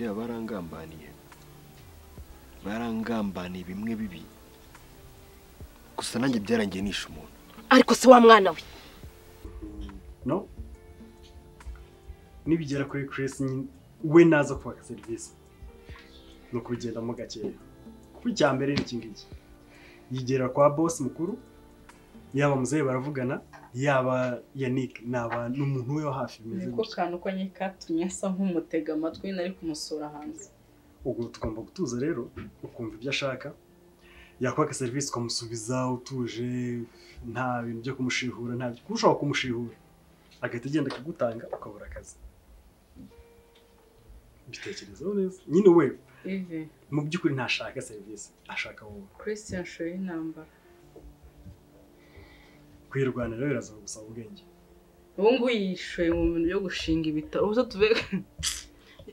ndeba barangambaniye bimwe bibi gusa nanjye byarangiye nisha umuntu ariko se wa mwana we no nibigera kuri Chris we naza kwaka service no kugenda mu gakeya ku cyambere n'iki ngiki yigera kwa boss mukuru yaba muzehe baravugana yaba Yannick naba n'umuntu we wa hafi bimeze niko kantu ko nyikatumye asa nk'umutega amatwi nari kumusura hanze ubwo tugomba gutuza rero ukumva ibyo ashaka yakwaka service ukamusubiza utuje nta bintu byo kumushihura nta kushaka kumushihura agahita agenda akagutanga ukabura akazi bitekerezaho neza nyine we mu by'ukuri ntashaka service ashaka wowe Christian shoye intambara kwirwana rero biraza gusaba ubwenge ubu ngo yishoye mu bintu byo gushinga ibitaro uzo tuve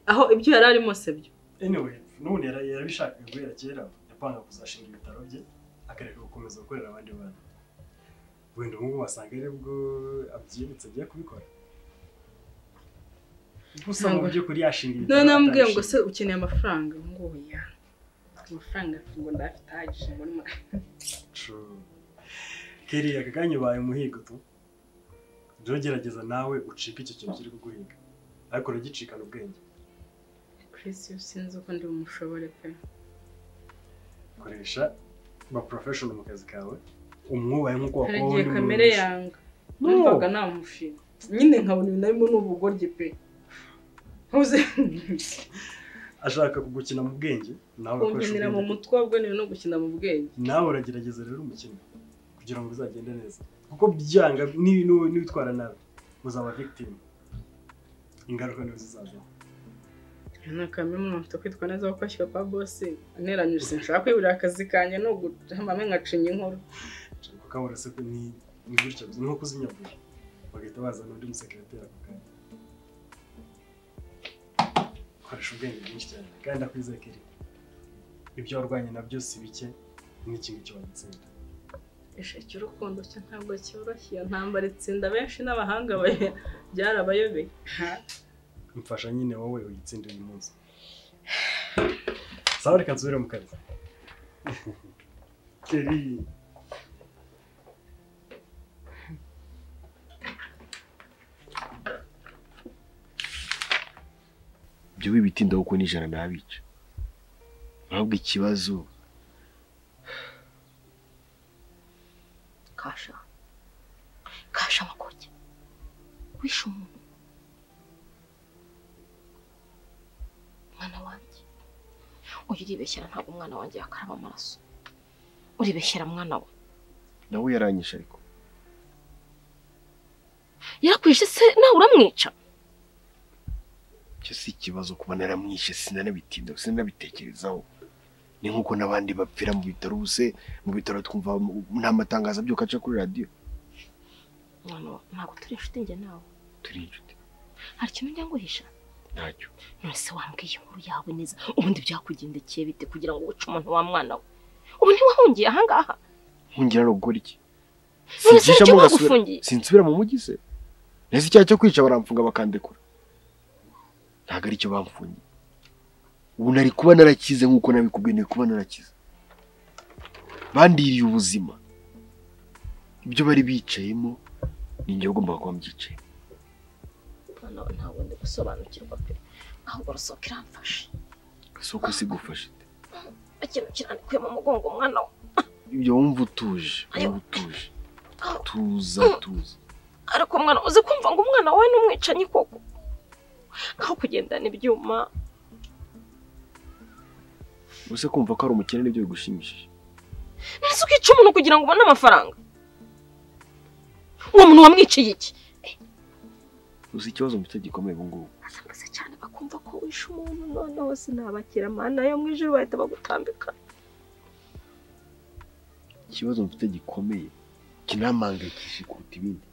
aho ibyo yari arimo se byo anyway none yarabishaka guhera kera yapanga kuzashinga ibitaro bye akareka gukomeza gukorera abandi bantu wenda ngo wasanga ari bwo abyibutse bya kubikora gusa mu by'ukuri yashinga ibitaro none nambwiye ngo se ukeneye amafaranga ngo ya amafaranga ngo ndafite ahagije ngo ni true kiri akaganye baye umuhigo tu dogerageza nawe ucika icyo kintu kiri kuguhiga ariko uragicikana ubwenge Chris usinze uko ndi umushobore pe koresha ba professional mu kazi kawe umwubaye nkuko wakowe ndi kamere yanga numvaga namushinga nyine nkabona ibintu arimo n'ubugoryi pe ntuze ashaka kugukina mu bwenge nawe ukoresha mu mutwe wabwo no gukina mu bwenge nawe uragerageza rero umukino kugira ngo bizagende neza kuko byanga n'ibitwara nabi muzaba victim ingaruka nizo zizaza nakamwe mu mfite kwitwa neza ko ashyika kwa boss aneranyuze nshaka kwiburira akazi kanje no guhamame ngacinye inkuru ukabura se ko ni gutya nko kuzinyabura bagahita bazana undi musekreteri akakanya koresha ubwenge bwinshi cyane kandi akwizekere ibyo warwanye nabyo si bike n'ikintu cyo wagitsinda isheke urukundo cyo ntabwo cyoroshye ntambara itsinda benshi n'abahanga byarabayobeye mfasha nyine wowe uyitsinde uyu munsi sawa reka nsubire mu kazi keri byo bibitinda uko nijana nabica ntabwo ikibazo kasha makoje wisho umuntu mwana wanjye uribeshyira ntabwo umwana wanjye yakaraba amaraso uribeshyira mwana we nawe yaranyisha ariko yakwishe se nawe uramwica cyo si ikibazo kuba naramwishe sinanabitinda sinabitekerezaho ni nkuko nabandi bapfira mu bitaro ubuse mu bitaro twumva nta matangazo byo kaca kuri radio ntabwo turi inshuti njye nawe turi inshuti hari ikintu njya nguhisha ntacyo nose wambwiye inkuru yawe neza ubundi byakugendekeye bite kugira ngo uce umuntu wa mwana we ubu ntiwahungiye ahangaha nkungira no gukora iki sinsubira mu mujyi se nese icyaha cyo kwica baramfunga bakandekura ntabwo ari cyo bamfungiye ubu nari kuba narakize nkuko nabikubwiye ni kuba narakize bandiriye ubuzima ibyo bari bicayemo ni njye ugomba kuba mbyicaye ntabwo ndi gusobanukirwa pe ahubwo rusohoka iramfashe gasoko sigufashe ikintu kirandikuye mu mugongo umwana we ibyo wumva utuje tuza ariko mwana uzi kumva ngo umwana wawe n'umwicanyi koko aho kugendana ibyuma use kumva ko ari umukene nibyo bigushimishije nese ukica umuntu kugira ngo ubone amafaranga uwo muntu wamwiciye iki uzi ikibazo mfite gikomeye ubu ngubu asambase cyane bakumva ko wishe umuntu noneho sinabakira mana yo mwijuru bahita bagutambika ikibazo mfite gikomeye kinamangayikishije kuruta ibindi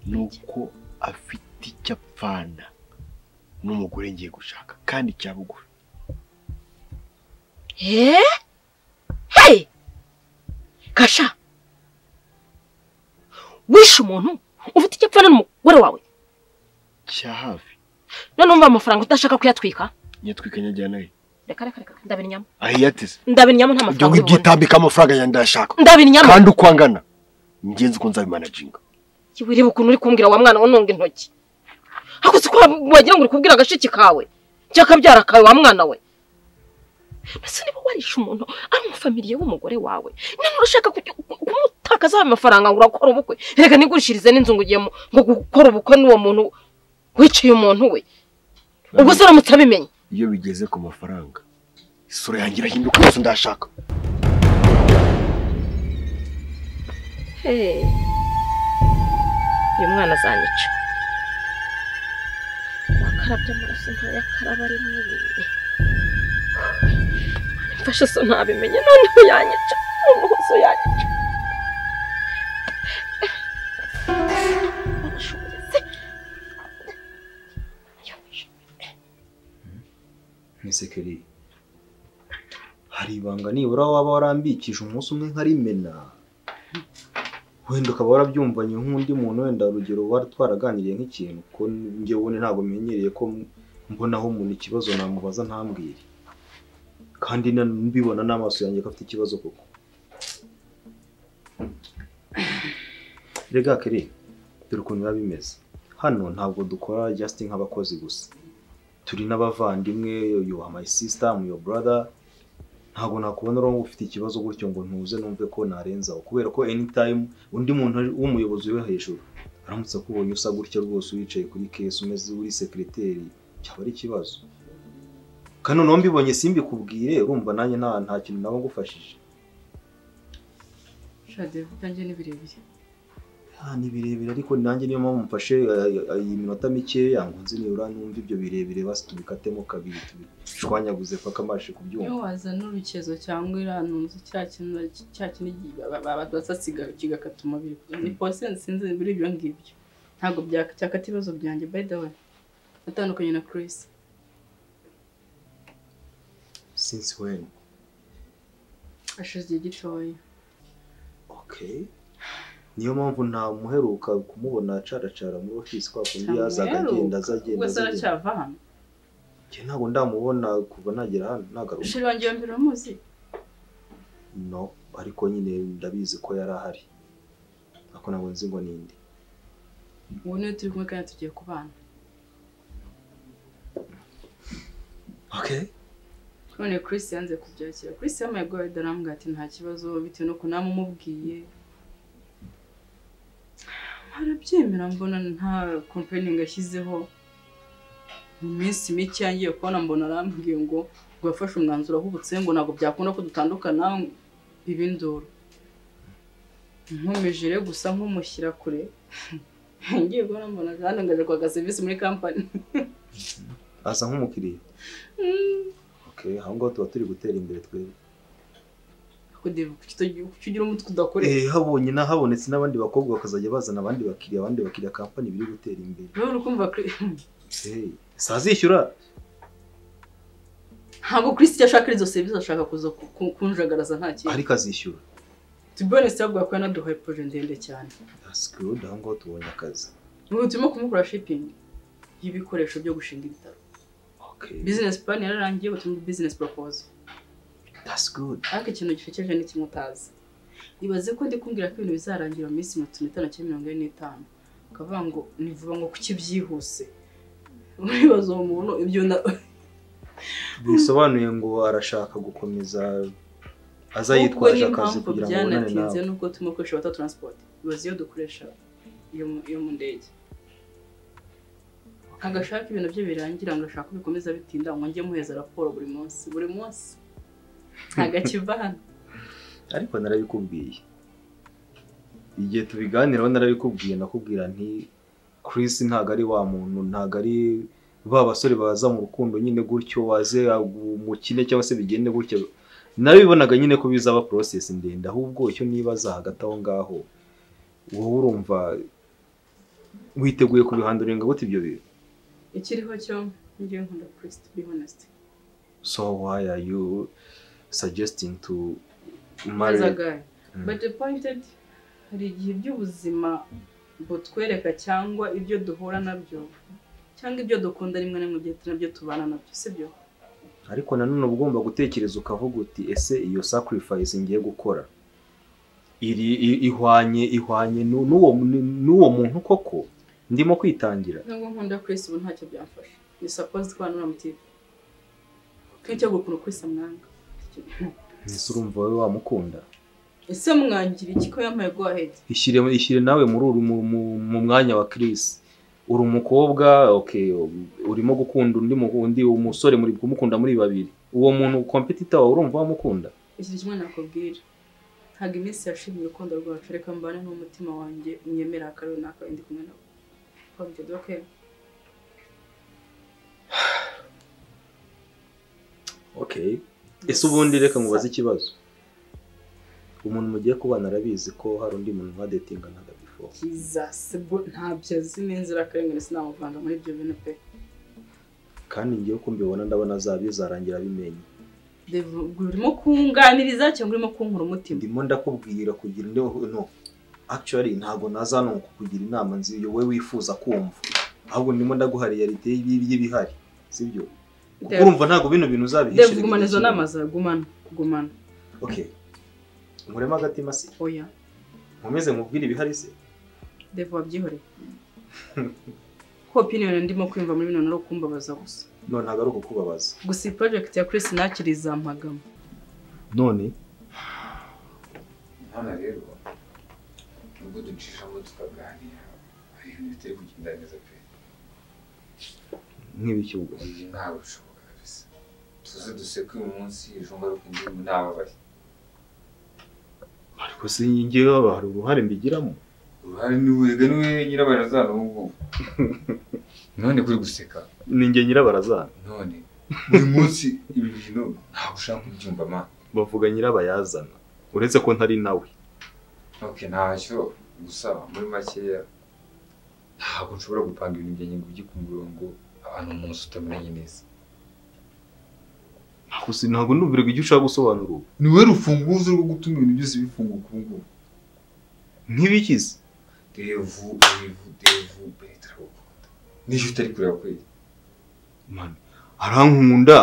nuko afite icyo apfana n'umugore ngiye gushaka kandi cyabugufi hey kasha wishe umuntu ufite icyo apfana n'umugore wawe cya hafi none umva amafaranga udashaka kuyatwika nyatwika nyajyana he reka ndabira inyama ahiyateze ndabira inyama nta ibyo mafaranga ngibitambika amafaranga yandashaka ndabira inyama kandi ukwangana ngenzi uko nzabimanaginga kiwireba ukuntu uri kumbwira wa mwana wononga intoki hakuzi ko wagira ngo uri kubwira agashiki kawe cyakabyara kawe wa mwana we base niba warisha umuntu ari umufamiliye w'umugore wawe none urashaka kumutakaza amafaranga ngo urakora ubukwe reka nigurishirize n'inzu ngo ugiye ngo gukora ubukwe n'uwo muntu wiciye umuntu we ubwo se uramutse abimenye iyo bigeze ku mafaranga isura yanjye irahinduka yose ndashaka uyu mwana azanyica wakarabye amaraso ntayakaraba ari mubi mfashe so ntabimenye noneho yanyica umuhozo yanyica Misekeri hari ibanga nibura waba warambikije umunsi umwe nkarimena wenda ukaba warabyumvanye nk'undi muntu wenda urugero wari twaraganiriye nk'ikintu ko njye ubone ntabwo menyereye ko mbonaho umuntu ikibazo namubaza ntambwire kandi mbibona n'amaso yanjye ko afite ikibazo koko rega keri dore ukuntu biba bimeze hano ntabwo dukora just nk'abakozi gusa turi n'abavandimwe you are my sister I'm your brother ntabwo nakubona uri ufite ikibazo gutyo ngo ntuze numve ko narenzaho kubera ko anytime undi muntu w'umuyobozi we hejuru aramutse akubonye usa gutyo rwose wicaye kuri case umeze uri secretary cyaba ari ikibazo kandi no mbibonye simbikubwire urumva nanjye nta kintu nabo ngufashije shade vugange ni birebire ni birebire ariko nanjye niyo mpamvu mfashe iyi minota mike yangu nzi niura numva ibyo birebire basi tubikatemo kabiri tubishwanyaguze paka mashe kubyumva iyo waza n'urukezo cyangwa iranunze cyakintu basasiga kigakata umubiri ni percent sinzi biri ibyo ngibyo ntago byakata ibibazo byanjye by the way atandukanye na Chris since when ashize gitoya okay niyo mpamvu nta muheruka kumubona acaracara muri office kwa kundi yazaga agenda wese aracyava hano je ntago ndamubona kuva nagera hano nagaruka ushiri wanjye mbere umuzi no ariko nyine ndabizi ko yari ahari ako nabo nzi ngo ninde ubu niyo turi kumwe kandi tugiye kubana okay none Chris yanze kubyakira Chris yamaye goida arambwira ati nta kibazo bitewe nuko namumubwiye arabyemera mbona nta complaining ashyizeho mu minsi mike yangiye kubona mbona arambwiye ngo yafashe umwanzuro ahubutse ngo ntabwo byakunda ko dutandukana ibindoro nkomeje gusa nkumushyira kure ngiye kubona mbona kandi ngaje kwa service muri company asa nk'umukiriya okay hango tuba turi gutera imbere twebwe kugira umutwe udakorera habonetse n'abandi bakobwa bakazajya bazana abandi bakiriya company biri gutera imbere rero urukumva sazishyura ntabwo Chris yashaka izo service ashaka kuza kunjagaraza nta kintu ariko azishyura tubone cyabwa ko yanaduhaye project ndende cyane that's good hango tubonye akazi ubu turimo kumukora shipping y'ibikoresho byo gushinga ibitaro okay business plan yararangiye gutumva business proposal. That's good. Ariko ikintu gifekeje ni kimutazi. Ibaze ko ndi kumbwira ko ibintu bizarangira mu minsi 35 akavuga ngo nivuga ngo kuki byihuse. Uribaza umuntu ibyo bisobanuye ngo arashaka gukomeza azayitwaje akazi kugira ngo bonane nawe. Nuko tumukoresha wata transport. Ibaze iyo dukoresha iyo mu ndege. Agashaka ibintu bye birangira ngo ashaka bikomeza bitinda ngo njye muheza raporo buri munsi. Agakivana. Ariko narabikubwiye. Igihe tubiganiraho narabikubwiye nakubwira nti Chris ntago ari wa muntu ntago ari ba basore baza mu rukundo nyine gutyo waze umukine cyangwa se bigende gutyo. Nabibonaga nyine ko bizaba process ndende ahubwo icyo nibaza hagati aho ngaho wowe urumva witeguye kubihandurenga gute ibyo bintu. Ikiriho cyo ngiye nkunda Chris to be honest. So why are you suggesting to marry a guy? But the point is hari igihe by'ubuzima butwereka cyangwa ibyo duhura nabyo cyangwa ibyo dukunda rimwe na rimwe byo nabyo tubana nabyo sibyo ariko nanone uba ugomba gutekereza ukavuga uti ese iyo sacrifice ngiye gukora ihwanye n'uwo muntu koko ndimo kwitangira. ntabwo nkunda Chris ubu ntacyo byamfasha ni suppose ko hano mutipe cyo gukura Chris amwanga ese urumva wowe wamukunda ese mwangira iki ko yamaye go ahead ishyire nawe muri mu mwanya wa Chris uri umukobwa okay urimo gukunda undi umusore muri kumukunda muri babiri uwo muntu competitor wawe urumva wamukunda iki kimwe nakubwira ntabwo iminsi yashimye urukundo rwacu reka mbane n'umutima wanjye unyemera akaro naka ndi kumwe nawe kwabyo okay okay ese ubundi reka mubaze ikibazo umuntu mugiye kubana arabizi ko hari undi muntu wadetinga naga before Jesus ntabyo azi n'inzira karengane sinamuvanga muri ibyo bintu pe kandi ngiye ko mbibona ndabona zarangira bimenye urimo kunganiriza cyangwa urimo kunkura umutima ndimo ndakubwira kugira no actually ntago nazano kukugira inama nziyo we wifuza kumva ahubwo ndimo ndaguhariye realite y'ibihari sibyo urumva ntago bintu uzabihishira gumana izo nama za gumana okay murema agatima se oya nkomeze mubwire ibihari se Devo wabyihore ko opinion ndimo kwimva muri bino no kumbabaza gusa none ntago ari ukukubabaza gusa project ya Chris nakiriza mpagamo none hano rero nubwo ducishamo tukaganira hari ibintu bitari kugenda neza pe nk'ibicyugo ntabwo bishoboka kabisa tuze duseke uyu munsi ejo ngaruka indimu nababaye ariko se ngewe hari uruhare mbigiramo uruhare niwe nyirabarazana ubu none kuri guseka ninjye nyirabarazana none uyu munsi ibi bintu ntabwo ushaka kubyumva ma bavuga nyirabayazana uretse ko ntari nawe okay ntacyo gusa muri makeya ntabwo nshobora gupanga ibintu byanjye ngo ujye ku murongo abantu umunsi utamenye neza ntabwo nubirega icyo ushaka gusobanura ubu niwe rufunguzo rwo gutuma ibintu byose bifunguka ubu ngubu nk'ibikize Devu Petra ukunda n'icyo utari kureba kweli man arankunda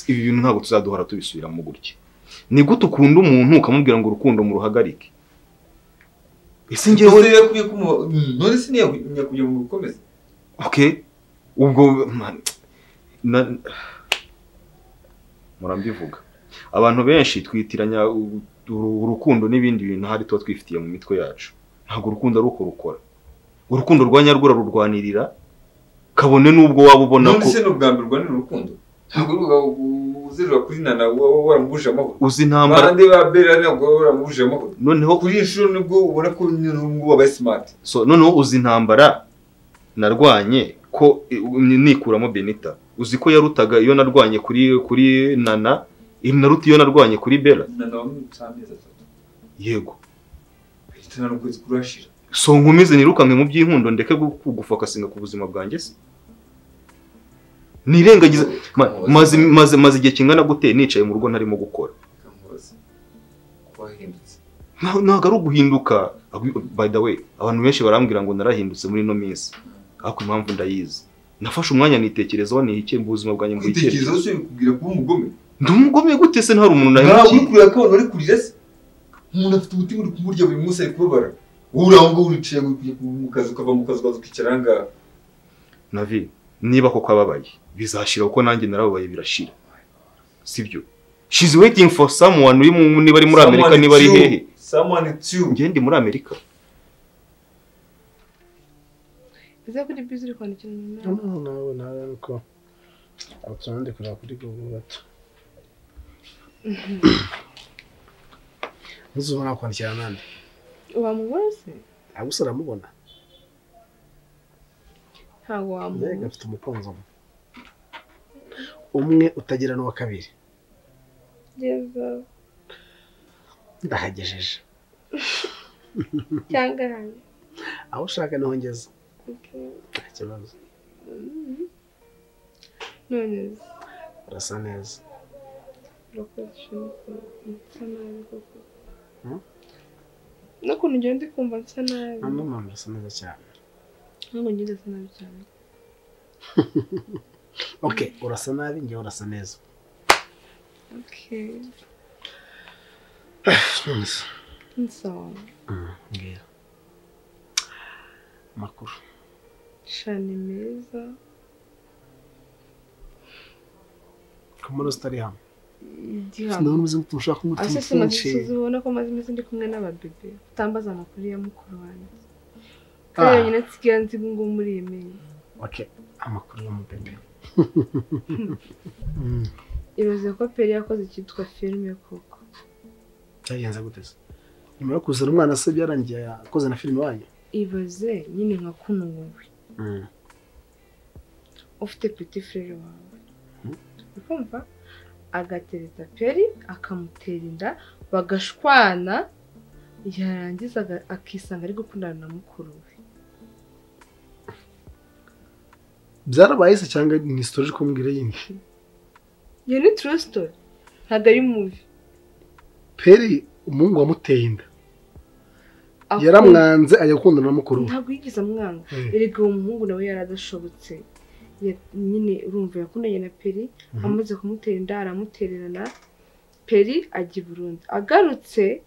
ibi bintu ntabwo tuzaduhora tubisubiramo gutya ni gute ukunda umuntu ukamubwira ngo urukundo mu ruhagarike ese ngewe yakwiye none se yakwiye mu gukomeza okay ubwo murambivuga abantu benshi twitiranya urukundo n'ibindi bintu hari tuba twifitiye mu mitwe yacu ntabwo urukundo ari uko rukora urukundo rwa nyarwo rurwanirira kabone nubwo waba ubona ko none se n'ubwambere rwanira urukundo ntabwo uzirura kuri nana waramubuje amahoro uzi intambara bande babera ntabwo waramubuje amahoro noneho kuri inshuro nibwo ubona ko n'ubwo wabaye smart so noneho uzi intambara narwanye ko nikuramo Benita uzi ko yarutaga iyo narwanye kuri nana naruta iyo narwanye kuri Bella nana wamutsameza atatu yego Benita n'ukwezi kurashira so nkumize nirukanke mu by'inkundo ndeke gufokasinga ku buzima bwanjye se nirengagiza maze igihe kingana gute nicaye mu rugo ntarimo gukora ntabwo ari uguhinduka by the way abantu benshi barambwira ngo narahindutse muri no minsi ariko impamvu ndayizi nafashe umwanya nitekerezaho nihike mu buzima bwanjye ngo itekerezo se bikubwira kuba umugome ndi umugome gute se ntari umuntu nahemukiye ntabwo kurira ko abantu bari kurira se umuntu afite umutima uri kumurya buri munsi ari kubabara urango uricaye mu kazi ukava mu kazi ukicara ngaha Navi niba koko ababaye bizashira uko nanjye narababaye birashira sibyo she's waiting for someone uri niba ari muri Amerika niba ari hehe someone too ngende muri Amerika biza kuri busy uri kwandikira nawe nuko abatsande kuri Google gato uzubona kwandikira nande wamubona se agusara aramubona ntabwo wamubona mbega afite umukunzi umwe utagira n'uwa kabiri geza ndahagejeje cyangwa hanze aho ushaka niho ngeze okay nta kibazo none urasa neza nsa nabi koko n'ukuntu ugenda kumva nsa nabi mama urasa neza cyane ntabwo ngenda nsa nabi cyane Okay, urasa nabi njye urasa neza. Okay. Nonese. Nsawa. Ngira. Makuru. Shani meza. Kamaro stari hamwe. Igihamya. Ndabona uzi ko ushaka umutima Ase mwinshi. ubona ko maze imeze ndi kumwe n'ababebe. Utambaza amakuru ya mukuru wanjye. Kandi nyine nsigaye nzi ngo muri iyi minsi. Okay, amakuru yo mu bebe. Ibaze ko Peri yakoze icyitwa filime koko. Cyagenze gute se? Nyuma yo kuzana umwana se byarangiye yakoze na filime wanyu? Ibaze nyine nka kuno wowe. Ufite petit frère wawe. Ukumva? Agatereta Peri akamutera inda bagashwana yarangiza akisanga ari gukundana na mukuru we. Byarabaye se cyangwa ni story ko mbwira yindi? Iyo ni true story. Ntabwo ari movie. Peri umuhungu wamuteye inda. Yaramwanze ajya gukundana na mukuru we. Ntabwo yigize amwanga. Erega uwo muhungu nawe yaradashobotse. Nyine urumva yakundanye na Peri amaze kumutera inda aramutererana. Peri ajya i Burundi. Agarutse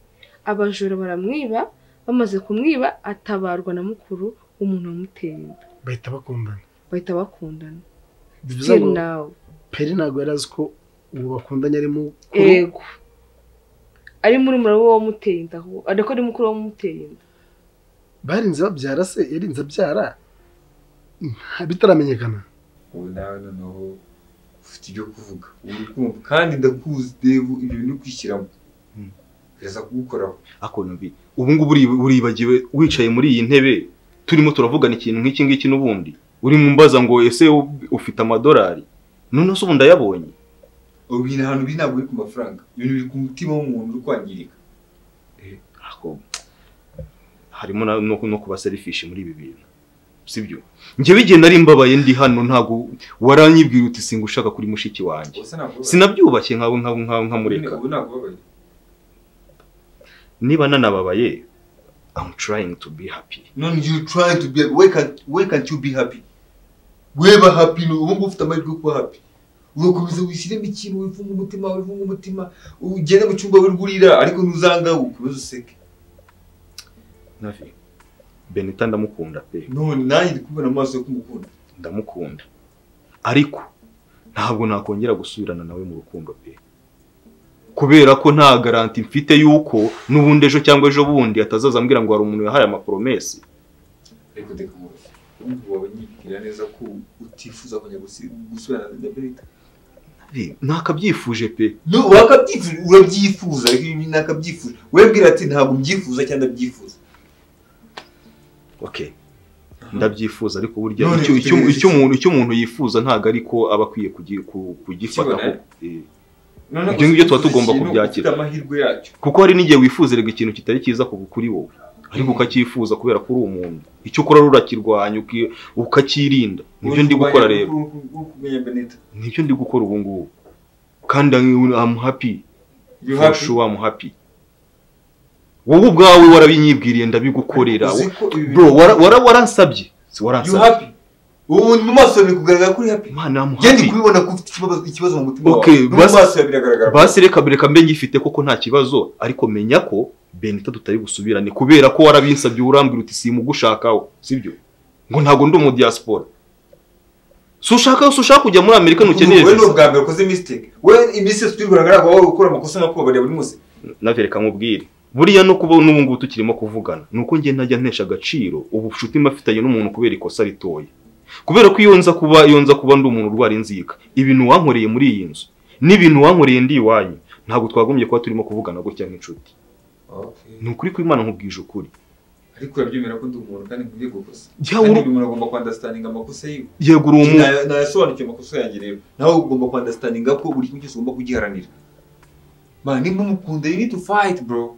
abajura baramwiba, bamaze kumwiba atabarwa na mukuru umuntu wamuteye inda. Bahita bakundana. Still now. Peri ntabwo yarazi ko ubu bakundanye ari mukuru. Ego. Ari muri murabo wamuteye inda aho. Ariko ari mukuru wamuteye inda. Barinze babyara se yarinze abyara. Bitaramenyekana. Ubu nawe noneho ufite ibyo kuvuga uri kumva kandi ndakuzi Devu ibyo bintu kwishyiramo birasa kugukoraho ako numbi ubu ngubu uribagiwe wicaye muri iyi ntebe turimo turavugana ikintu nk'iki ngiki n'ubundi uri mu mbaza ngo ese ufite amadolari none se ubu ndayabonye ubu bintu ahantu biri ntabwo biri ku mafaranga ibintu biri ku mutima w'umuntu uri kwangirika ako harimo no kuba selfish muri ibi bintu sibyo nje bigenda ari mbabaye ndi hano ntago waranyibwira uti singa ushaka kuri mushiki wanjye sinabyubashye nka mureka niba nanababaye I'm trying to be happy no you trying to be why can't you be happy weba happy no ubu ufite amahirwe yo kuba happy ugakomeza wishyiremo ikintu wifunga umutima ugenda mu cyumba wirgurira ariko ntuzanga ukubazo seke nafi Benita ndamukunda pe. None nanjye ndikubona amaso yo kumukunda. Ndamukunda. Ariko ntabwo nakongera gusubirana nawe mu rukundo pe. Kubera ko nta garanti mfite yuko nubundi ejo cyangwa ejo bundi atazaza ambwira ngo hari umuntu yahaye amapromesi. Ariko dekamura. Ubu wabanyibwira neza ko utifuza kujya gusubirana na Benita. Nakabyifuje pe. No wakabyifuje urabyifuza ariko ibi nakabyifuje. Webwira ati ntabwo mbyifuza cyangwa ndabyifuza. Okay. Ndabyifuza ariko burya icyo umuntu yifuza ntago ariko aba akwiye kugifata ko. Ibyo ngibyo tuba tugomba kubyakira. Kuko hari n'igihe wifuzerega ikintu kitari cyiza kuri wowe. Ariko ukacyifuza kubera ko uri umuntu. Icyo ukora rurakirwanya ukakirinda. Nibyo ndi gukora rero. Nibyo ndi gukora ubu ngubu. Kandi I'm happy. For sure I'm happy. Wowe ubwawe warabinyibwiriye ndabigukorera. Bro waransabye. Si waransabye. You happy? Ubu mu maso biri kugaragara kuri happy. Mana mu happy. Gende kubibona ko ufite ikibazo mu mutima wawe. Okay, mu maso biragaragara. Basi reka mbe ngifite koko nta kibazo ariko menya ko Benita tutari gusubirane kubera ko warabinsabye urambwira uti simugushakaho, sibyo? Ngo ntago ndi mu diaspora. Sushaka kujya muri Amerika nukeneye. Wewe no bwambere ukoze mistake. Wewe imisese turigaragara ko wowe ukora amakosa nako bari buri munsi. Navereka nkubwire. Buriya no kuba n'ubu ngubu tukirimo kuvugana nuko ngiye ntajya ntesha agaciro ubushuti mafitanye n'umuntu kubera ikosa ritoye. Kubera ko iyo nza kuba ndi umuntu urwara inzika ibintu wankoreye muri iyi nzu n'ibintu wankoreye ndi iwanyu ntabwo twagumye kuba turimo kuvugana gutya nk'inshuti. Okay. Nukuri ko Imana nkubwije ukuri. Ariko urabyemera ko ndi umuntu kandi ngiye gukosa. Kandi umuntu agomba kwandastandinga amakosa yiwe. Yego uri umuntu. Nayasobanukiye amakosa yanjye rero. Nawe ugomba kwandastandinga ko buri kintu cyose ugomba kugiharanira. Man, nimba umukunda you need to fight bro.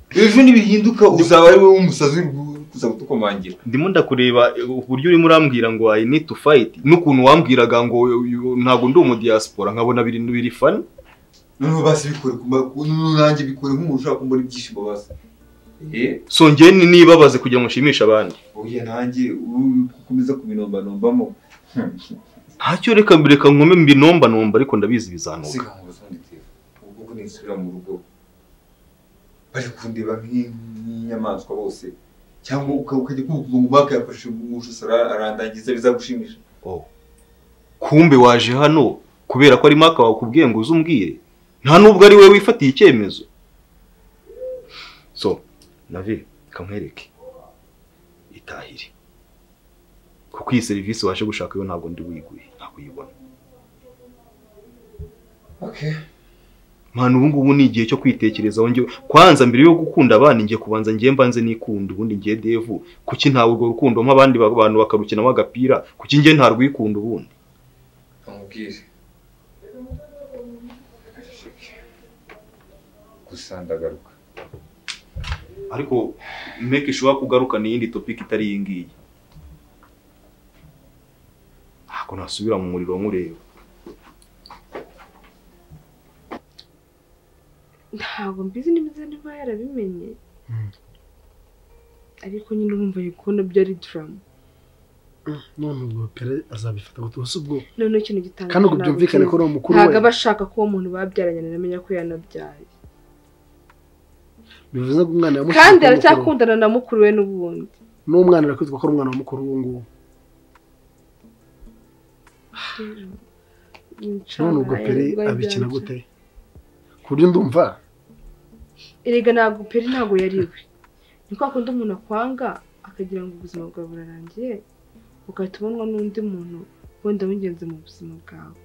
Ejo nibihinduka uzaba ari wowe umusazi kuza gutukomangira. Ndimo ndakureba uburyo urimo urambwira ngo I need to fight n'ukuntu wambwiraga ngo ntago ndi mu diaspora nkabona biri fun. None basi bikore nanjye bikore nk'umuntu ushaka kumbona ibyishimo basi. so njye nibabaze kugira ngo nshimishe abandi. Oya nanjye ukomeza kubinomba-nombamo. Ntacyo reka nkome mbinomba ariko ndabizi bizanuka. Sika ngo zonditse. Ubwo nisubira mu rugo. Bari kundeba nk'inyamaswa bose. Cyangwa ukajya kuvuga ngo baka yafashe umushusara arandangiza bizagushimisha. Kumbe waje hano kubera ko ari maka wakubwiye ngo uzumbwire. Nta nubwo ari we wifatiye icyemezo. So, Navi, kamwereke. Itahire. Kuko iyi serivisi waje gushaka yo ntabwo ndi wiguye, ntabwo uyibona. Okay. Mwana ubu ni igihe cyo kwitekerezaho njye kwanza mbere yo gukunda abandi ngiye kubanza ngiye mbanze nikunda ubundi ngiye devu kuki ntawe urwo rukundo nk'abandi bantu bakarukina wagapira kuki ngiye nta rwikunda ubundi. Amubwire. Gusandagaruka. Ariko make sure kugaruka ni yindi topic itari yingiye. Ako nasubira mu muriro nkureba. Ntabwo mbizi niba yarabimenye. Ariko nyine urumva yikunda byari drama. None ubwo Pere azabifata gutose ubwo. None ikintu gitanga. Kandi ubwo byumvikane ko ari mukuru we. Ntago bashaka ko umuntu babyaranye namenya ko yanabyaye. Bivuze ko umwana yamushaka. Kandi aracyakundana na mukuru we n'ubundi. N'umwana arakwitwa ko ari umwana wa mukuru we ngo. None ubwo Pere abikina gute? Kuryo ndumva. Erega ntago Pere ntago yariwe. Niko akunda umuntu akwanga akagira ngo ubuzima bwawe burarangiye. Ugahita ubonwa n'undi muntu wenda w'ingenzi mu buzima bwawe.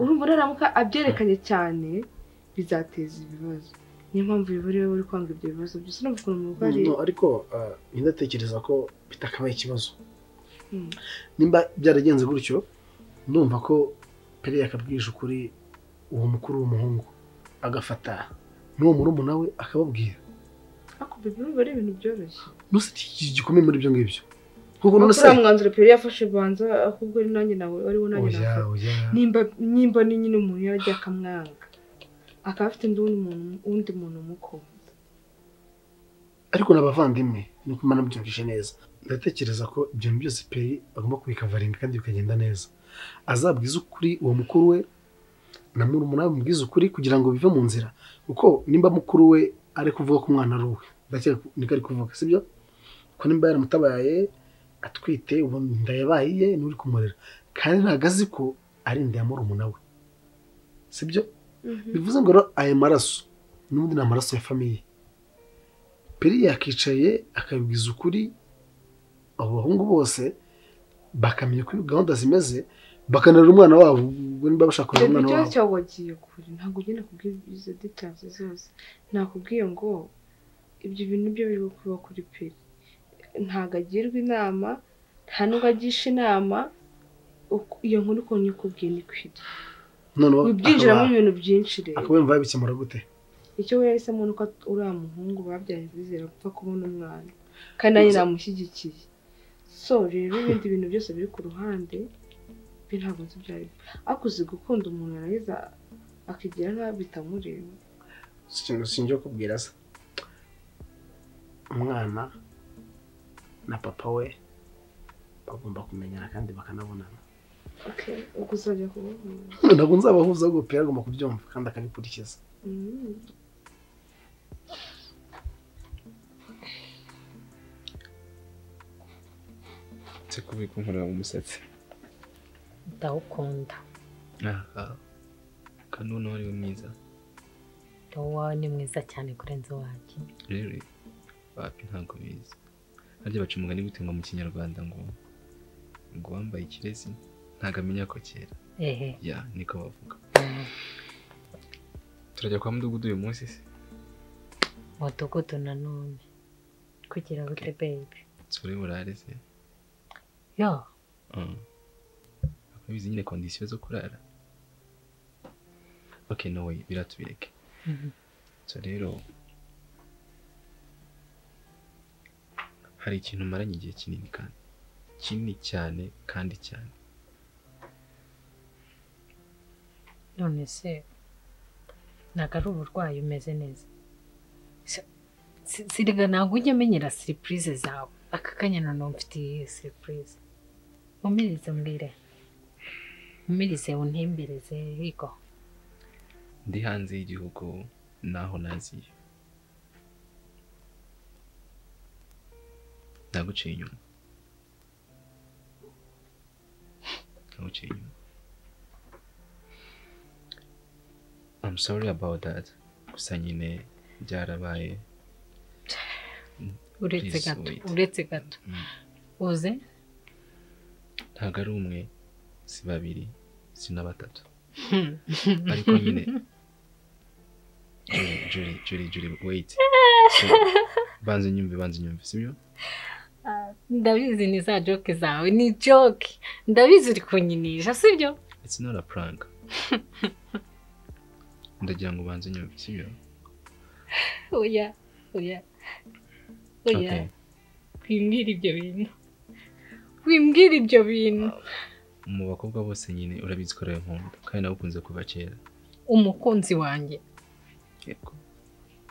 Urumva naramuka abyerekanye cyane bizateza ibibazo. Niyo mpamvu biburiwe uri kwanga ibyo bibazo byose no gukora mu bari. Ariko ndatekereza ko bitakabaye ikibazo. Nimba byaragenze gutyo ndumva ko Pere yakabwije ukuri uwo mukuru w'umuhungu agafata n'uwo murumuna we akababwira. Ako bibiri bari ibintu byoroshye. Nusi gikomeye muri byo ngibyo. Kuko none se mwanzuro Pere yafashe banza ahubwo ari nanjye nawe wari wonanye nawe. Nimba ni nyine umuntu yarajya akamwanga. Akafite undi muntu umukunda. Ariko nabavandimwe ni kumana byumvishe neza. Ndatekereza ko ibyo byose Pere agomba kubikavaringa kandi bikagenda neza. Azabwiza ukuri uwo mukuru we na murumuna we mubwiza ukuri kugira ngo bive mu nzira. Uko nimba mukuru we ari kuvuga ko umwana ari uwe. Ndakeka niko ari kuvuga sibyo? Ko nimba yaramutabaye atwite ubu ndayabaye n'uri kumurera. Kandi ntagazi ko ari nda ya murumuna we. Sibyo? Bivuze ngo ayo maraso n'ubundi na maraso ya famille. Pere yakicaye akabibwiza ukuri abo bahungu bose bakamenya ko gahunda zimeze bakanarira umwana wabo nimba bashaka umwana wabo. Ibyo cyawo wagiye kuri ntabwo ugenda kubwiza details zose. Nakubwiye ngo ibyo bintu byo biri kuba kuri Pere. Ntago agirwa inama, nta nubwo agisha inama iyo nkuru ko nyikubwiye ni kwita. None ubyinjiramo ibintu byinshi rero. Akabemva bikemura gute? Icyo we yahisemo nuko uriya muhungu babyaye bizera gupfa kubona umwana. Kandi nanjye namushyigikiye. So rero ibindi bintu byose biri ku ruhande ntabwo nzi byari. Akuze gukunda umuntu yarangiza akigira nka bitamureba. Sinjye kubwira se. Umwana na papa we bagomba kumenyana kandi bakanabonana. Okay, ubwo uzajya kubahuza. Ntabwo nzabahuza ahubwo Pere agomba kubyumva kandi akabikurikiza. Tse kubikunkorera mu musatsi. Ndawukunda. Kandi uno wari mwiza. Wawe ni mwiza cyane kurenza wanjye. Rero wapi ntabwo bizi. Harya baca umugani gute ngo mu Kinyarwanda ngo wambaye ikirezi ntago amenya ko kera. Ya niko bavuga. Turajya kwa mudugudu uyu munsi se? Mudugudu nanone. Kugira gute baby? Tsuri burare se? Ya. Akabizi nyine condition zo kurara. Okay, no way, biratubireke. So rero hari ikintu maranye igihe kinini kandi kinini cyane kandi cyane. None se ntago ari uburwayi umeze neza. siriga ntabwo ujya amenyera surprise zawe aka kanya noneho mfitiye surprise umirize mbwire umirize untembereze yego ndi hanze y'igihugu naho naziye naguciye inyuma I'm sorry about that gusa nyine byarabaye uretse gato uze ntabwo ari umwe si babiri si na batatu ariko nyine Julie wait banze nyumve sibyo ndabizi ni za joke zawe ni joke ndabizi uri kunyinisha sibyo it's not a prank ndagira ngo banze nyumve sibyo oya wimbwira ibyo bintu mu bakobwa bose nyine urabizi ko araye nkunda kandi nawe ukunze kuva kera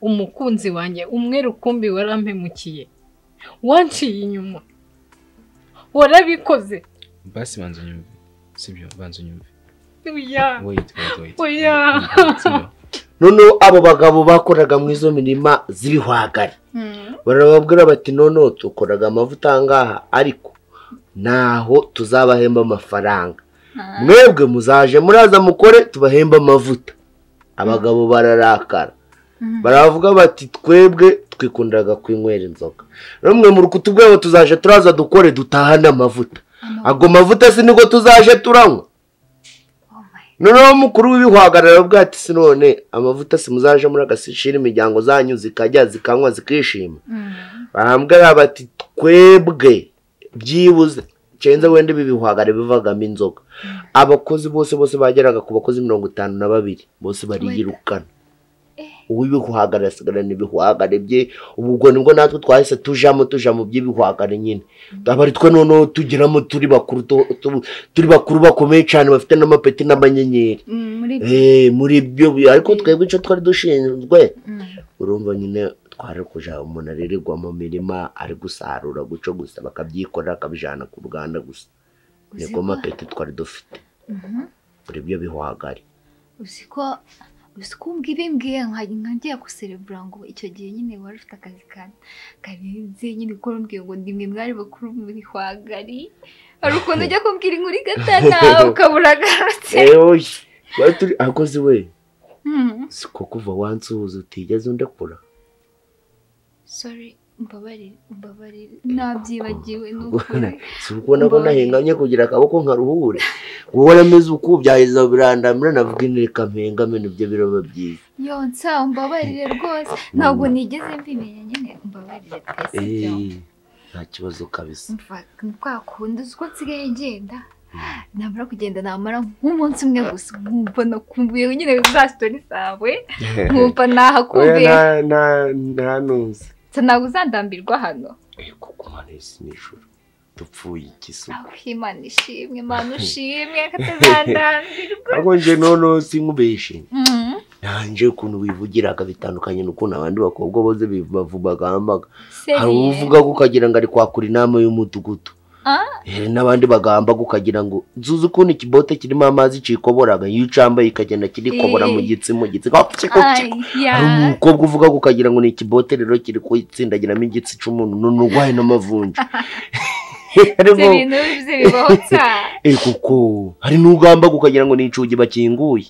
umukunzi wanjye umwe rukumbi warampemukiye wanciye inyuma warabikoze basi banze nyumve sibyo banze nyumve wait none abo bagabo bakoraga mu izo mirima z'ibihwagari barababwira bati none tukoraga amavuta ngaha ariko naho tuzabahemba amafaranga mwebwe muzaje muraza mukore tubahemba amavuta abagabo bararakara baravuga bati twebwe twikundiraga kwinywera inzoga rumwe mu rukutu bwabo tuzaje turaza dukore dutahana amavuta ago mavuta si niko tuzaje turanywa noneho mukuru w'ibihwagarara bwati si none amavuta si muzaje muri agasishira imiryango zanyu zikajya zikanywa zikishima barambwira bati twebwe byibuze cenze wende bibihwagare bivagamo inzoga abakozi bose bageraga ku bakozi 52 bose bariyirukana uw'ibihwagare asigarana ibihwagare bye ubwo nibwo natwe twahise tuja mu by'ibihwagare nyine abari twe noneho tugiramo turi bakuru bakomeye cyane bafite n'amapeti n'amanyenyeri muri byo ariko twebwe ico twari dushinzwe urumva nyine twari kuja umuntu aririrwa mu mirima ari gusarura guco gusa bakabyikorera akabijana ku ruganda gusa niko mapeti twari dufite muri byo bihwagare usiko mbwiye nkagiye guserebura ngo icyo gihe nyine wari ufite akazi karenze nyine ko mbwiye ngo ndimwe mwari bakuru muri hwagari ari ukuntu ujya kubwira inkuru igatana ukabura garutse turi akoze we siko kuva wansuhuza utigeze undakura sorry umbabarire nabyibagiwe n'ukuri si ukubona ko nahenganye kugira akaboko nkaruhure guhora ameze uku byaheza birandamira navuga inireka mpengame nibyo biraba byiza yonsa umbabarire rwose ntabwo nigeze mbimenya nyine umbabarire twese byo nta kibazo kabisa kwa kundi uko nsigaye ngenda namara kugenda namara nk'umunsi umwe gusa nkumva nakumbuye nyine za story zawe nkumva nahakumbuye ntanuze ntabwo uzandambirwa hano kuko manesi nijoro dupfuye ikiso Imana ishimwe Imana ushimwe katazandambirwa ahubwo nje nono sinkubeshe nanje ukuntu wivugiraga bitandukanye n'ukuntu abandi bakobwa bose bavuga hari uvuga ko ukagira ngo ari kwakura inama y'umudugudu n'abandi bagamba gukagira ngo zuze ukuntu ikibote kirimo amazi cikoboraga iyo ucambaye ikagenda kirikobora mu gitsi hari umukobwa uvuga gukagira ngo ni ikibote rero kiri kwitsindagiramo igitsi c'umuntu n'urwaye n'amavunja kuko hari n'ugamba gukagira ngo ni icugi bakinguye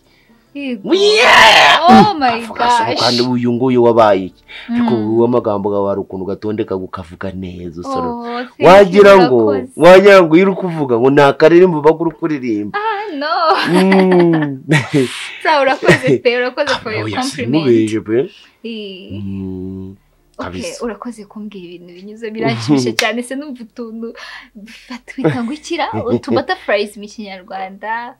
oh my gosh kandi uyu nguyu wabaye iki ariko uwo magambo gawari ukuntu gatondeka gukavuga neza usoro wagira ngo iri kuvuga ngo nakaririmbo baguru kuririmba no urakoze for your compliment Okay, urakoze kumbwira ibintu binyuze biranshimishije cyane se numva utuntu batwita ngo ikira butterflies mu Kinyarwanda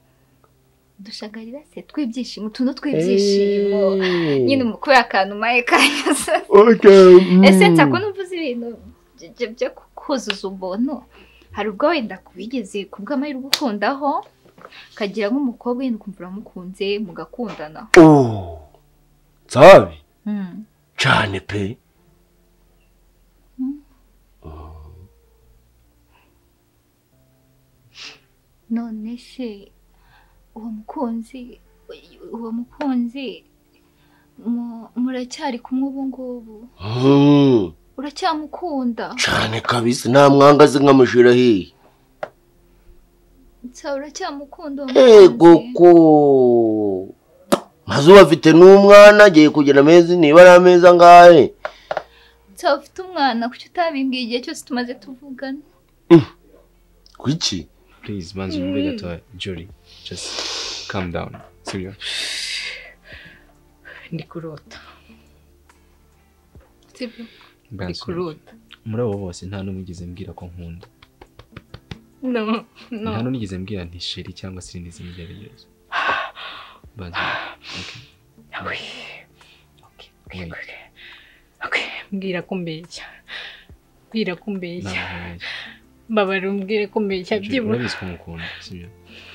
dushagarira se twibyishimo utuntu twibyishimo nyine kubera akantu maye kanyuze ese nzako numvuze ibintu byo kuzuza ubuntu hari ubwo wenda kubigeze kubw'amahirwe ukundaho kagira nk'umukobwa yenda ukumva uramukunze mugakundana sabi cyane pe none se uwo mukunzi muracyari kumwe ubu ngubu? Uracyamukunda cyane kabisa, nta mwangazi nkamushira hehe. nsa uracyamukunda uwo Ego ko maze bafite n'umwana agiye kugira amezi, niba ari amezi angahe? nsa ufite umwana, kuki utabimbwiye igihe cyose tumaze tuvugana? Kuki? Please, manzi mube gato, Jory. Just calm down. Sibyo? Ndi kurota. Sibyo? Ndi kurota. Muri abo bose nta n'umwe ugize mbwira ko nkunda. No. Nta n'umwe ugize mbwira nti sheri cyangwa se n'izindi zimwe byose. Banzi. Okay. Mbwira ko mbeshya. Babara umbwire ko mbeshya byibura. Urabizi ko mukunda, sibyo?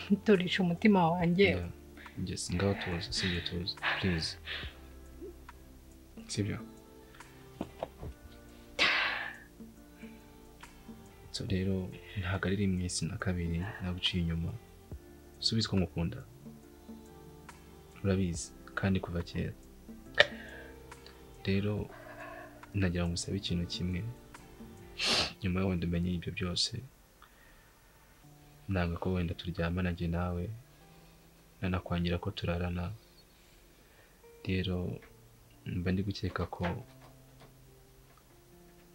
Ntoresha umutima wanjye. Yes, ngaho tuzi, sibyo tuzi. Please. Sibyo? So rero ntabwo ari rimwe na kabiri naguciye inyuma. Subiza ko mukunda. Urabizi kandi kuva kera. Rero nagira ngo usabe ikintu kimwe. Nyuma yo wenda umenye ibyo byose, nanga ko wenda turyamana njye nawe, nanakwangira ko turarana. Rero mba ndi gukeka ko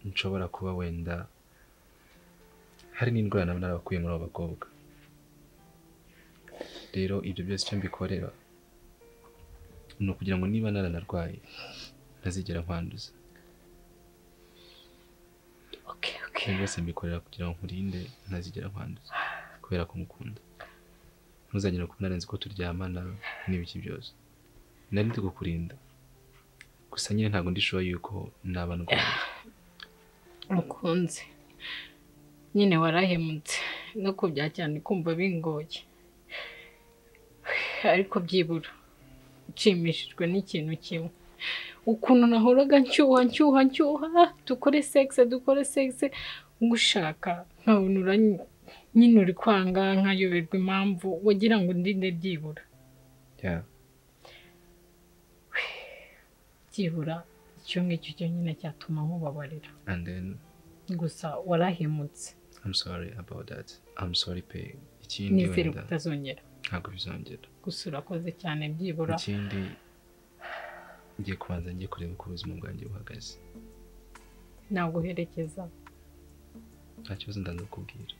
nshobora kuba wenda hari n'indwara naba narabakuye muri abo bakobwa. Rero ibyo byose icyo mbikorera ni ukugira ngo niba naranarwaye ntazigera nkwanduza. Okay. Byose mbikorera kugira ngo nkurinde ntazigera nkwanduza kubera ko mukunda. Ntuzagire ko narenze ko turyamana n'ibiki byose. Nari ndi kukurinda. Gusa nyine ntabwo ndishoboye yuko naba ndwaye. Mukunzi. Nyine warahemutse no kubya cyane kumva bingoye. Ariko byibura nshimishijwe n'ikintu kimwe. Ukuntu nahoraga nshyuha dukore sex ngushaka nkabona nyine uri kwanga nkayoberwa impamvu wagira ngo ndinde byibura. Byibura icyo ngicyo cyo nyine cyatuma nkubabarira. And then gusa warahemutse. I'm sorry about that. I'm sorry pe. Ikindi wenda kutazongera. Ntabwo bizongera. Gusa urakoze cyane byibura. Ikindi ngiye kubanza ngiye kureba uko ubuzima bwanjye buhagaze. Naguherekeza. Nta kibazo ndakubwira.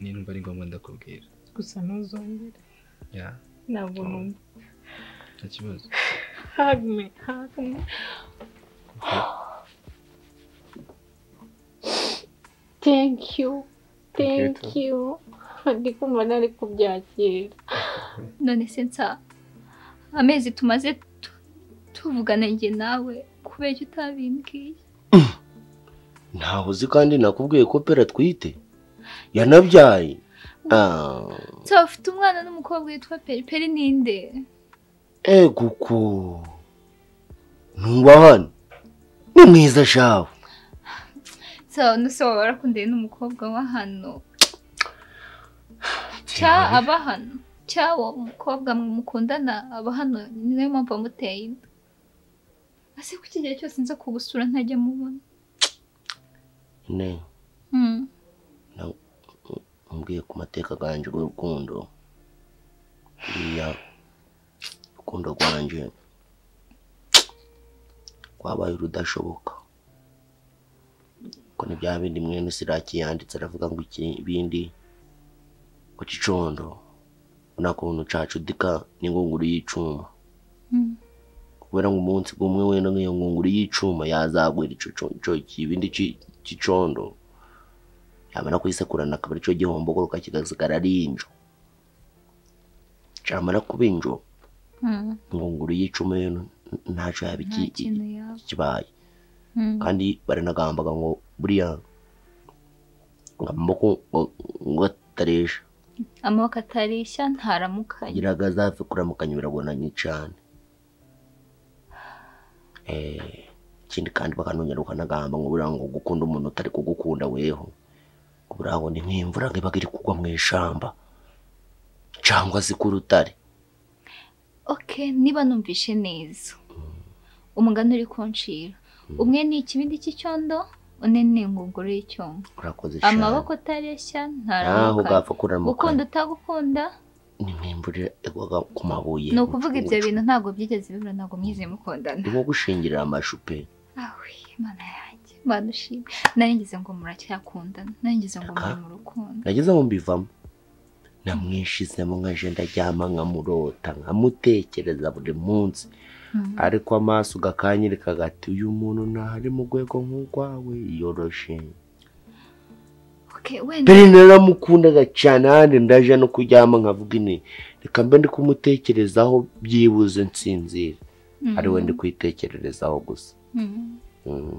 Niba ari ngombwa ndakubwira. Gusa ntuzongere. Ntabwo numva. Nta kibazo. Hug me. Thank you. Ndi kumva nari kubyakira. None se nsa amezi tumaze tuvugana njye nawe kubera icyo utabimbwiye? Ntaho uzi kandi nakubwiye ko pera twite yanabyaye. Nsa ufite umwana n'umukobwa witwa Peri ninde? Ego ko numva hano ni mwiza shawe. Nsa nuso warakundeye n'umukobwa wa hano. Cha aba hano. Cyawo umukobwa mukundana aba hano niyo mpamvu amuteye inda. Ase ku kigero cyose nza kugusura ntajya mubona. Ne. Mbwiye ku mateka ganje y'urukundo. Urukundo rwanje kwabaye rudashoboka. Ko ni bya bindi mwene Siraki yanditse aravuga ngo iki bindi ko Cicondo unakuntu cacu dika n'ingunguru y'icuma. Kubera ngo umunsi gumwe wena nk'iyo ngunguru y'icuma yazagwira ico kibindi Cicondo yamara kwisekurana akaba ico gihombo ko kakigasigara ari injo. Camara kuba injo ngunguru y'icuma yo ntaco yabiki kibaye. Kandi baranagambaga ngo buriya ngamoko ngo taresha amoko atarisha ntaramukanye. Giragaza afi kuramukanya birabonanye cyane. Ikindi kandi bakanongera ukanagamba ngo buriya ngo gukunda umuntu utari kugukunda weho. Buriya ngo ni nk'imvura iba iri kugwa mu ishamba. cyangwa se ku rutare. Okay, niba numvishe neza umugani uri kuncira umwe ni ikibindi cy'icyondo undi ni ingunguru y'icyombo. Urakoze cyane. Amaboko atareshya ntaho gapfa kuramuka. gukunda utagukunda nimwimbure egwaga ku mabuye. ni ukuvuga ibyo bintu ntabwo byigeze bibura, ntabwo mwize mukundana. Ndimo gushingirira amashupe. Awi mana yanjye badushime. Naringize ngo muracyakundana, naringize ngo muri mu rukundo. Nageze aho mbivamo namwishizemo nkaje ndaryama nkamurota nkamutekereza buri munsi. Ariko amaso gakanyereka gati uyu muntu ntari mu rwego nk'urwawe yoroshe. Okay, wenda naramukundaga cyane handi ndaje no kuryama nkavuga ini reka mbe ndi kumutekerezaho byibuze nsinzira. Ari we ndi kwitekererezaho gusa.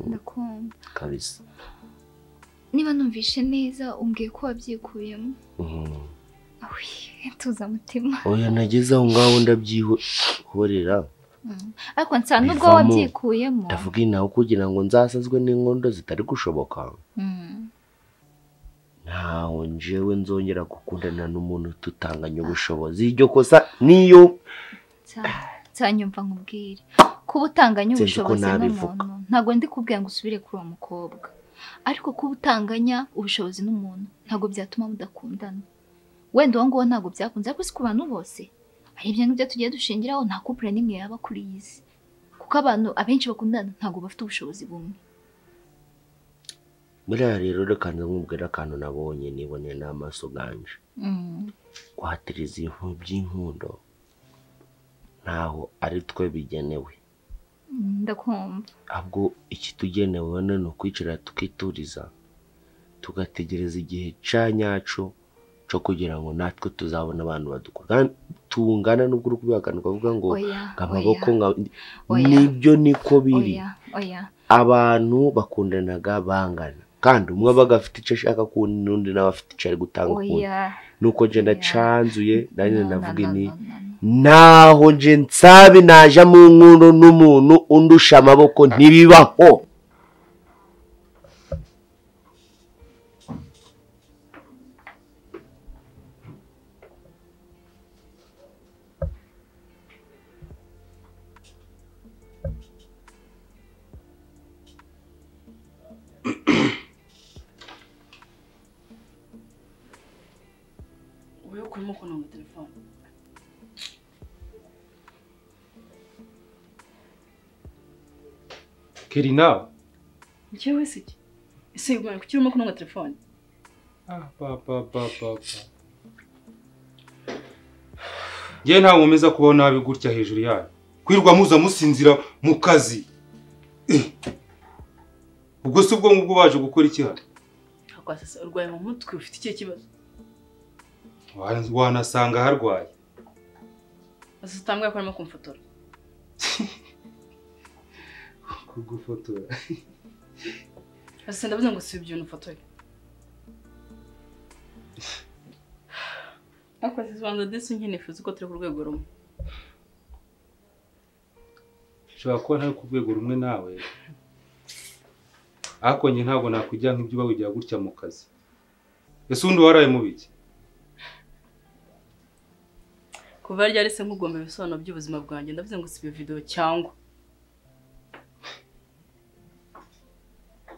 Ndakumva kabisa. Niba numvishe neza umbwiye ko wabyikuyemo. Awi tuza mutima. Oya nageze aho ngaho ndabyihorera. Ariko nsa nubwo wabyikuyemo ndavuga inaho kugira ngo nzasazwe n'inkondo zitari gushoboka. Ntaho njewe nzongera gukundana n'umuntu tutanganye ubushobozi. Iryo kosa niyo cyanyumva nkubwire kuba utanganye ubushobozi n'umuntu. Ntabwo ndi kubwira ngo usubire kuri uwo mukobwa, ariko kuba utanganya ubushobozi n'umuntu ntabwo byatuma mudakundana. Wenda uwo nguwo ntabwo byakunze, ariko si ku bantu bose. Hari ibyo ngibyo tugiye dushingiraho, nta couple n'imwe yaba kuri iyi si, kuko abantu abenshi bakundana ntabwo bafite ubushobozi bumwe. Buriya rero reka nkubwira akantu nabonye niboneye n'amaso ganje. Guhatiriza ibintu by'inkundo ntaho ari twe bigenewe. Ndakumva. Ahubwo ikitugenewe ni ukwicara tukituriza tugategereza igihe cyanyaco cyo kugira ngo natwe tuzabona abantu badukora. Tungana n'ubwo uri kubihakana ukavuga ngo amaboko nibyo niko biri. Abantu bakundanaga bangana kandi umwe abaga afite icyo ashaka kundi n'undi nawe afite icyo ari gutanga kundi. Nuko je ndacanzuye nanjye ndavuga ini naho je nsabe naja mu nkundo n'umuntu undusha amaboko ntibibaho. Kurimo kunonga telefone. Kerina. Njyewe siki. Ese ubwo kurimo kunonga telefone. Papa. Ngiye nta nkomeza kubona nabi gutya hejuru yayo. Kwirwa muza musinzira mu kazi. Ubwo se ubwo ngubwo baje gukora iki hano? Akwasasa urwaye mu mutwe ufite iki kibazo? Wanasanga harwaye. Asa utambwa ko arimo kumfotora. Kugufotora. Asa ndavuze ngo si ibyo unufotoye. Akwasasa banza disi nkinifuza ko turi ku rwego rumwe. Shobora kuba ntari ku rwego rumwe nawe. Ariko njye ntabwo nakujya nk'ibyo bawigira gutya mu kazi. Ese undi waraye mu biki? Kuva ryari se nkugomba ibisobanuro by'ubuzima bwanjye ndavuze ngo sibe video cyangwa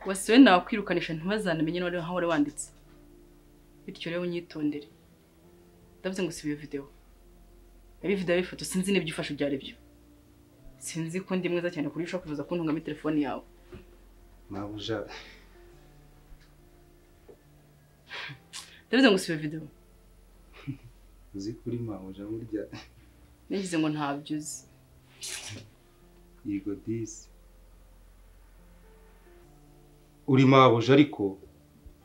wasiwe nawe kwirukanisha ntibazanamenye n'uri nkaho uri wanditse. Bityo rero unyitondere. Ndavuze ngo sibe video. Ibi video bifoto sinzi n'ibyo ufashe byari byo. Sinzi ko ndi mwiza cyane kuri ushaka kuvuza kuntunga mi telefone yawe. Mabuja. Ndavuze ngo sibe video. Uzi kuri mabuja burya. Nagize ngo ntabyo uzi. Yego disi. Uri mabuja ariko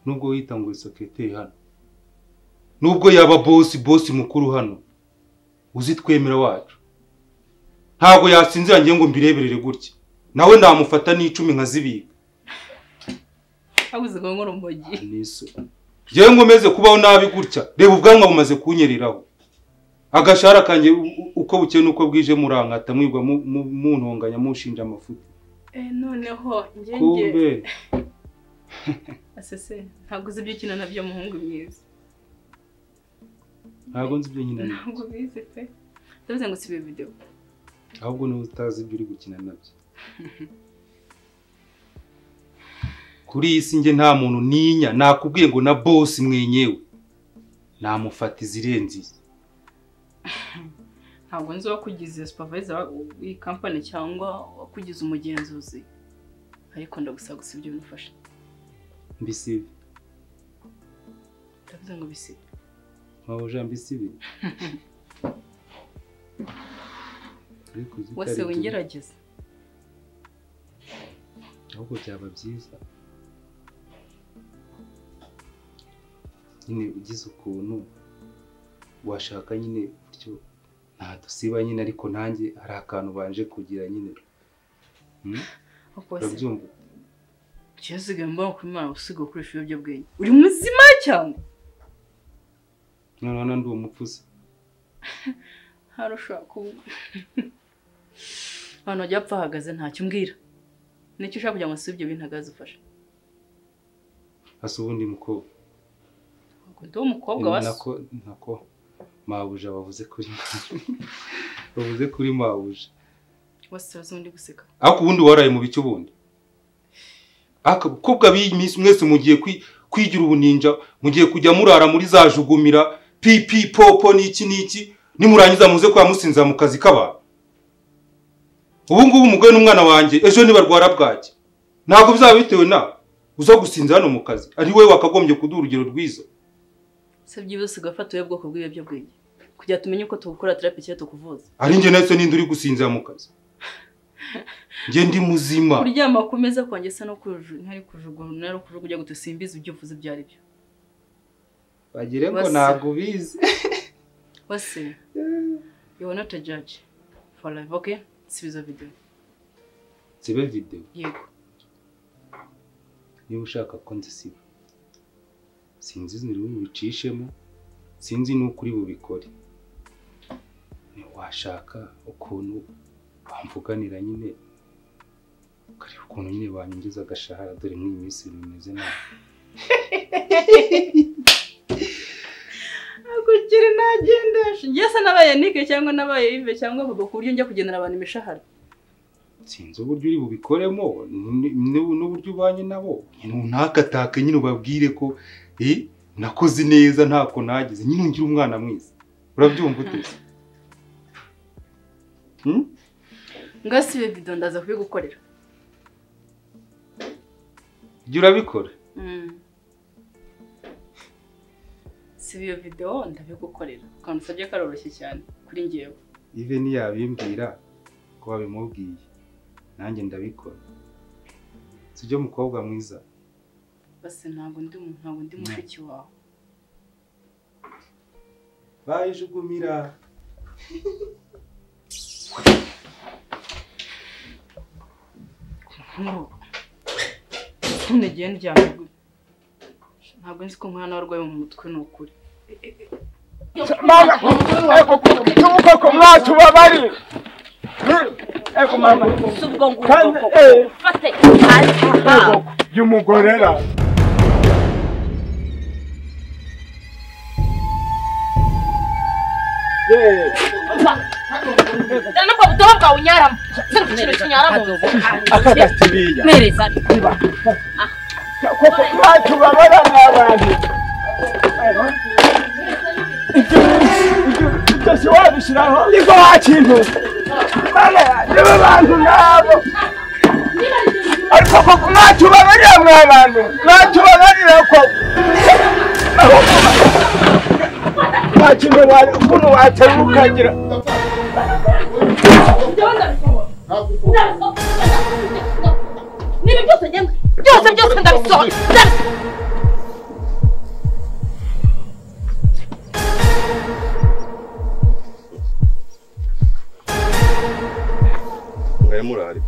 nubwo wita ngo secretary hano. Nubwo yaba boss mukuru hano. Uzi twemera wacu. Ntago yasinzira ngiye ngo mbireberere gutya. Nawe ndamufata n'icumi nkazibika. Abuze ngo ngorombogi. Niso. Jewe ngo meze kubaho nabi gutya. Reba ubwanwa bumaze kunyereraho. Agashara kanje uko bukeye nuko bwije murankata mwigwa muntonganya mushinja amafuti. Noneho ngenje. Kumbe. Asese ntago uzi ibyo kina nabyo muhungu mwiza. ntabwo nzi ibyo nyina ntabwo bizi pe ndavuze ngo sibe video ahubwo niwe utazi ibyo uri gukina nabyo kuri iyi si njye nta muntu ninya nakubwiye ngo na boss mwenyewe namufata izirenze ntabwo nzi wakugize supervisor w'iyi company cyangwa wakugize umugenzuzi ariko ndagusaba gusa ibyo binufasha mbisibe ndavuze ngo bisibe mabuja mbisibe wese wingerageza ahubwo byaba byiza nyine ugize ukuntu washaka nyine buryo ntadusiba nyine ariko nanjye hari akantu banje kugira nyine urabyumva cyasigaye mbona ko Imana usiga ukoresha ibiyobyabwenge uri muzima cyangwa none ndi umupfuzi harusha ku abantu bajya bapfa hagaze ntacyo umbwira nicyo ushaka kugira ngo si ibyo bintu hagaze ufashe asa ubundi mukobwa ndi umukobwa wase nako mabuja bavuze kuri mabuja wase undi guseka ariko ubundi waraye mu bicyo ubundi akabukobwa b'iminsi mwese mugiye kwigira ubuninja mugiye kujya murara muri za jugumira pipi popo niki nimurangiza muze kwa musinza mu kazi k'abantu ubu ngubu umugore n'umwana wanjye ejo nibarwara bwaki ntabwo bizaba bitewe na uza gusinza hano mu kazi ari we wakagombye kuduha urugero rwiza sabye byose gafata uye bwoko bw'ibiyobyabwenge kugira tumenye uko tugukora therapy cyangwa tukuvuza ari njye nase ninde uri gusinzira mu kazi njye ndi muzima kuryama ku meza kwanjye se no ntari kujugunya no kujugunya gutusimbiza ibyo uvuze byari byo bagire ngo ntago bize wase you are not a judge for life okay sibiza video sibe video yego niba ushaka ko nzisiba sinzi niri bubicishemo sinzi n'ukuri bubikore ni washaka ukuntu bamvuganira nyine kari ukuntu nyine banyinjiza agashahara dore muri iyi minsi bimeze nabi akukiri nagendesha ngese nabaye Nike cyangwa nabaye Yves cyangwa baba ku buryo njya kugendera abantu imishahara sinzi uburyo uri bubikoremo n'uburyo ubanye nabo nyine ntakatake nyine ubabwire ko nakoze neza ntako nagize nyine ngira umwana mwiza urabyumva utese ngasibe video ndaza kubigukorera jya urabikora si iyo video ndabigukorera kandi usabye karoroshye cyane kuri ngewe even yabimbwira ko babimubwiye nanjye ndabikora sibyo mukobwa mwiza base ntabwo ndi mushiki wawe bayijugumira ngiye ndyamye ntabwo nzi ko umwana warwaye mu mutwe ni ukuri mama koko mwacu babari eko mama subwo ngo fate y'umugorera Dana kwa butoba bwawe unyaramo. Sero kino kinyaramo. Akagatibiya. Mereza. Koko mwacu babara n'abantu. Ibyo si wabishyiraho niko wakintu. Niba abantu nabo. Ariko koko mwacu babarira mw'abantu. Mwacu babarira ko. Wakintu ukuntu waterukagira. Niba byose ngenda byose ndabisohoye. Ngaye murari.